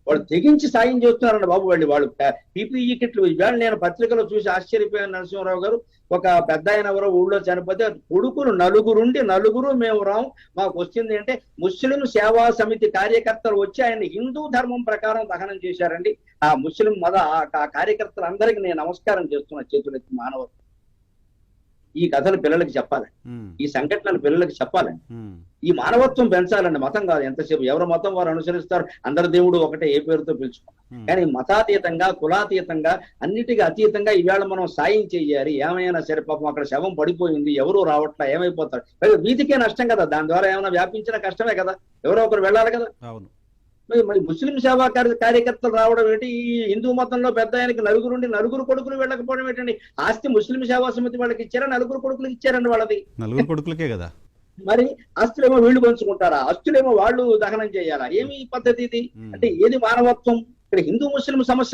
వాళ్ళు తెగించి సాయం చేస్తున్నారండి బాబు. వాళ్ళు పీపీఈ కిట్లు ఇవాళ నేను పత్రికలో చూసి ఆశ్చర్యపోయాను. నరసింహారావు గారు ఒక పెద్ద ఆయన ఎవరో ఊళ్ళో చనిపోతే కొడుకులు నలుగురు మేము రాం, మాకు వచ్చింది అంటే ముస్లిం సేవా సమితి కార్యకర్తలు వచ్చి ఆయన హిందూ ధర్మం ప్రకారం దహనం చేశారండి. ఆ ముస్లిం ఆ కార్యకర్తలందరికీ నేను నమస్కారం చేస్తున్నా చేతులెత్తి. మానవత్వం ఈ కథలు పిల్లలకి చెప్పాలండి, ఈ సంఘటనలు పిల్లలకి చెప్పాలండి. ఈ మానవత్వం పెంచాలండి, మతం కాదు. ఎంతసేపు ఎవరి మతం వారు అనుసరిస్తారు, అందరి దేవుడు ఒకటే ఏ పేరుతో పిలుచుకున్నారు. కానీ మతాతీతంగా కులాతీతంగా అన్నిటికీ అతీతంగా ఈవేళ మనం సాయం చెయ్యాలి. ఏమైనా సరే పాపం అక్కడ శవం పడిపోయింది, ఎవరు రావట్లా, ఏమైపోతారు, వీధికే నష్టం కదా, దాని ద్వారా ఏమైనా వ్యాపించిన కష్టమే కదా, ఎవరో ఒకరు వెళ్ళాలి కదా. మరి ముస్లిం సేవా కార్యకర్తలు రావడం ఏంటి? ఈ హిందూ మతంలో పెద్ద ఆయనకి నలుగురు కొడుకులు వెళ్ళకపోవడం ఏంటండి? ఆస్తి ముస్లిం సేవా సమితి వాళ్ళకి ఇచ్చారా, నలుగురు కొడుకులకి ఇచ్చారండి. వాళ్ళది నలుగురు కొడుకులకే కదా. మరి ఆస్తులేమో వీళ్ళు పంచుకుంటారా, ఆస్తులేమో వాళ్ళు దహనం చేయాలా? ఏమి పద్ధతి ఇది? అంటే ఏది మానవత్వం? ఇక్కడ హిందూ ముస్లిం సమస్య